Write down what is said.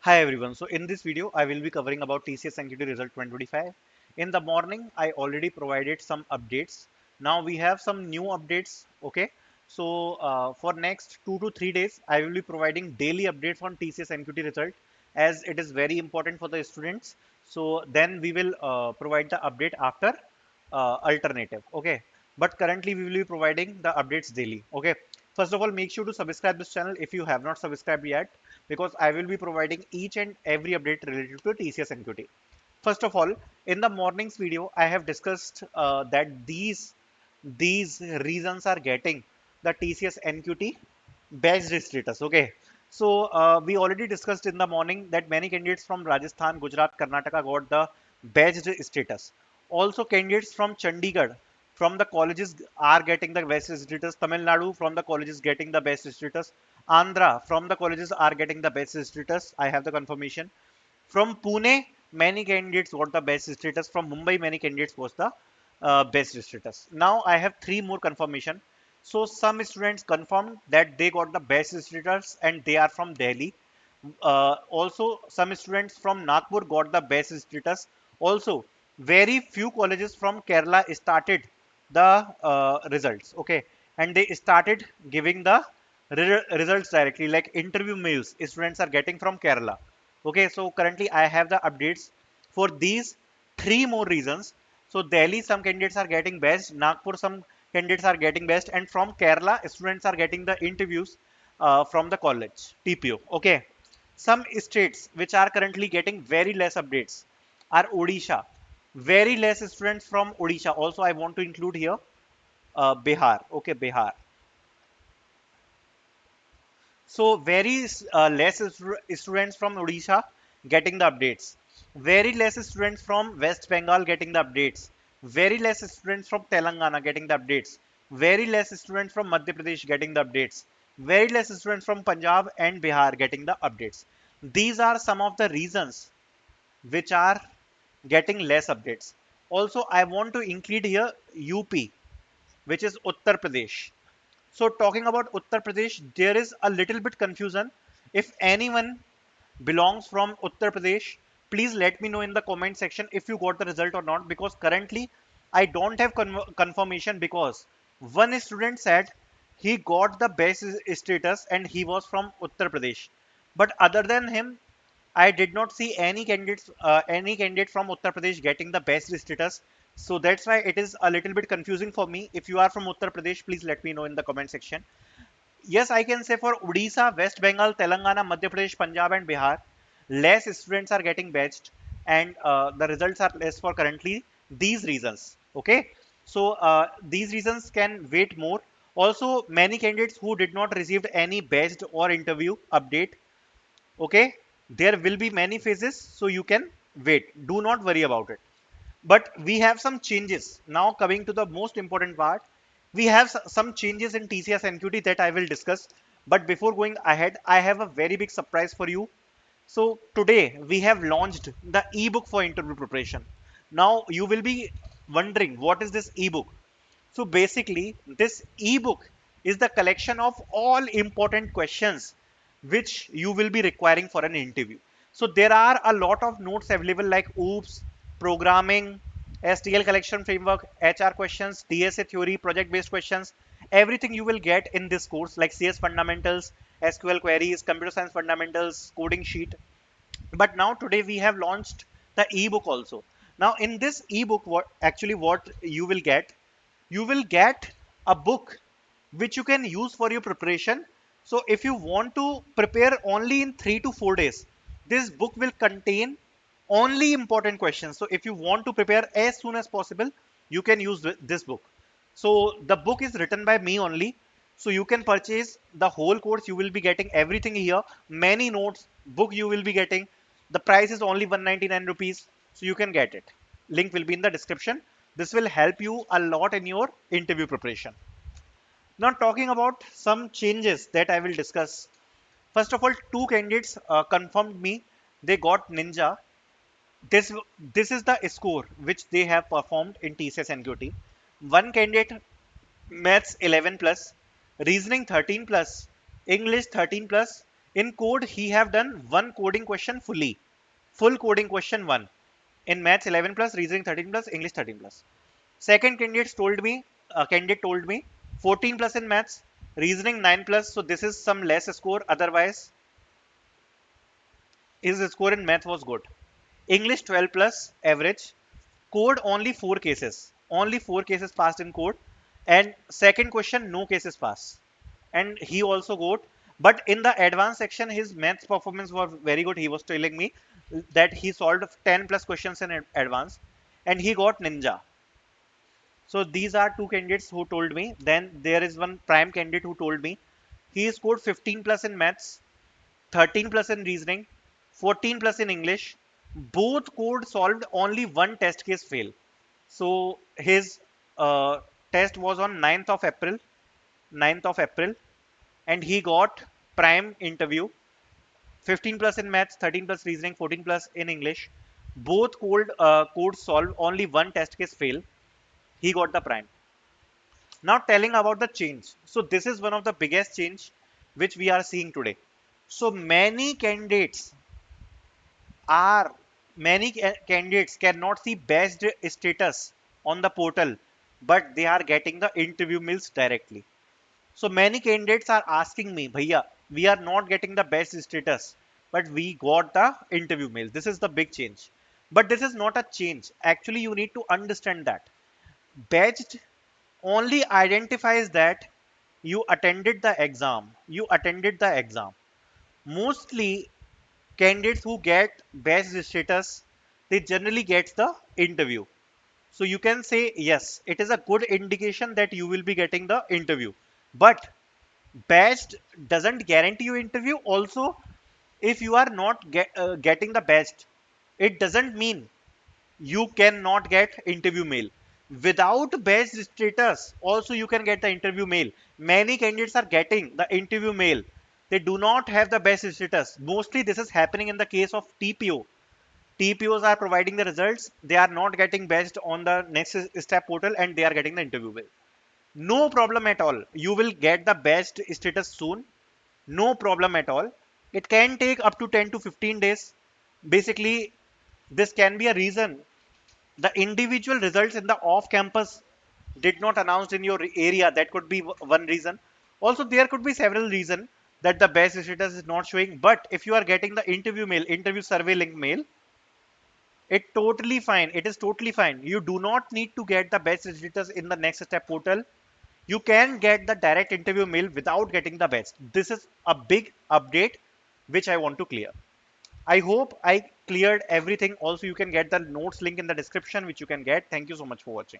Hi everyone. So in this video, I will be covering about TCS NQT result 2025. In the morning, I already provided some updates. Now we have some new updates. Okay. So for next 2 to 3 days, I will be providing daily updates on TCS NQT result as it is very important for the students. So then we will provide the update after alternative. Okay. But currently we will be providing the updates daily. Okay. First of all, make sure to subscribe this channel if you have not subscribed yet because I will be providing each and every update related to TCS NQT. First of all, in the morning's video, I have discussed that these reasons are getting the TCS NQT best status. Okay, so we already discussed in the morning that many candidates from Rajasthan, Gujarat, Karnataka got the best status. Also, candidates from Chandigarh from the colleges are getting the best status. Tamil Nadu from the colleges getting the best status. Andhra from the colleges are getting the best status. I have the confirmation. From Pune, many candidates got the best status. From Mumbai, many candidates got the best status. Now I have three more confirmation. So some students confirmed that they got the best status and they are from Delhi. Also, some students from Nagpur got the best status. Also, very few colleges from Kerala started the results. Okay, and they started giving the results directly, like interview mails. Students are getting from Kerala. Okay, so currently I have the updates for these three more reasons. So Delhi, some candidates are getting best. Nagpur, some candidates are getting best, and from Kerala, students are getting the interviews from the college TPO. Okay, some states which are currently getting very less updates are Odisha. Very less students from Odisha. Also, I want to include here Bihar. Okay, Bihar. So very less students from Odisha getting the updates. Very less students from West Bengal getting the updates. Very less students from Telangana getting the updates. Very less students from Madhya Pradesh getting the updates. Very less students from Punjab and Bihar getting the updates. These are some of the reasons which are getting less updates. Also, I want to include here UP, which is Uttar Pradesh. So talking about Uttar Pradesh, there is a little bit confusion. If anyone belongs from Uttar Pradesh, please let me know in the comment section if you got the result or not, because currently I don't have confirmation, because one student said he got the best status and he was from Uttar Pradesh. But other than him, I did not see any candidate from Uttar Pradesh getting the best status. So that's why it is a little bit confusing for me. If you are from Uttar Pradesh, please let me know in the comment section. Yes, I can say for Odisha, West Bengal, Telangana, Madhya Pradesh, Punjab, and Bihar, less students are getting best, and the results are less for currently these reasons. Okay, so these reasons can wait more. Also, many candidates who did not receive any best or interview update. Okay, there will be many phases, so you can wait. Do not worry about it. But we have some changes now. Coming to the most important part, we have some changes in TCS NQT that I will discuss. But before going ahead, I have a very big surprise for you. So today we have launched the ebook for interview preparation. Now you will be wondering, what is this ebook? So basically, this ebook is the collection of all important questions which you will be requiring for an interview. So there are a lot of notes available, like OOPS, programming, STL collection framework, HR questions, DSA theory, project based questions. Everything you will get in this course, like CS fundamentals, SQL queries, computer science fundamentals, coding sheet. But now today we have launched the ebook also. Now in this ebook, what you will get, you will get a book which you can use for your preparation. So if you want to prepare only in 3 to 4 days, this book will contain only important questions. So if you want to prepare as soon as possible, you can use this book. So the book is written by me only, so you can purchase the whole course. You will be getting everything here, many notes, book you will be getting. The price is only 199 rupees, so you can get it. Link will be in the description. This will help you a lot in your interview preparation. Now talking about some changes that I will discuss. First of all, two candidates confirmed me they got Ninja. This is the score which they have performed in TCS NQT. One candidate Maths 11 plus, Reasoning 13 plus, English 13 plus, In code, he have done one coding question fully, full coding question one. In maths 11 plus, reasoning 13 plus, English 13 plus. Second candidate told me 14 plus in maths, reasoning 9 plus. So this is some less score. Otherwise, his score in math was good. English 12 plus average. Code only four cases. Only four cases passed in code. And second question, no cases passed. And he also got, but in the advanced section, his maths performance was very good. He was telling me that he solved 10 plus questions in advance and he got ninja. So these are two candidates who told me. Then there is one prime candidate who told me he scored 15 plus in maths, 13 plus in reasoning, 14 plus in English. Both code solved, only one test case fail. So his test was on 9th of April, 9th of April, and he got prime interview. 15 plus in maths, 13 plus reasoning, 14 plus in English. Both codes solved, only one test case fail. He got the prime. Now telling about the change. So this is one of the biggest change which we are seeing today. So are many candidates cannot see best status on the portal, but they are getting the interview mails directly. So many candidates are asking me, Bhaiya, we are not getting the best status, but we got the interview mail. This is the big change. But this is not a change. Actually, you need to understand that. Badged only identifies that you attended the exam. You attended the exam. Mostly candidates who get badged status, they generally get the interview. So you can say, yes, it is a good indication that you will be getting the interview. But best doesn't guarantee you interview. Also, if you are not getting the best, it doesn't mean you cannot get interview mail. Without best status also you can get the interview mail. Many candidates are getting the interview mail, they do not have the best status. Mostly this is happening in the case of TPO. TPOs are providing the results, they are not getting best on the next step portal and they are getting the interview mail. No problem at all. You will get the best status soon. No problem at all. It can take up to 10 to 15 days. Basically, this can be a reason. The individual results in the off campus did not announced in your area. That could be one reason. Also, there could be several reasons that the best status is not showing. But if you are getting the interview mail, interview survey link mail, it totally fine. It is totally fine. You do not need to get the best status in the next step portal. You can get the direct interview mail without getting the best. This is a big update which I want to clear. I hope I cleared everything. Also, you can get the notes link in the description which you can get. Thank you so much for watching.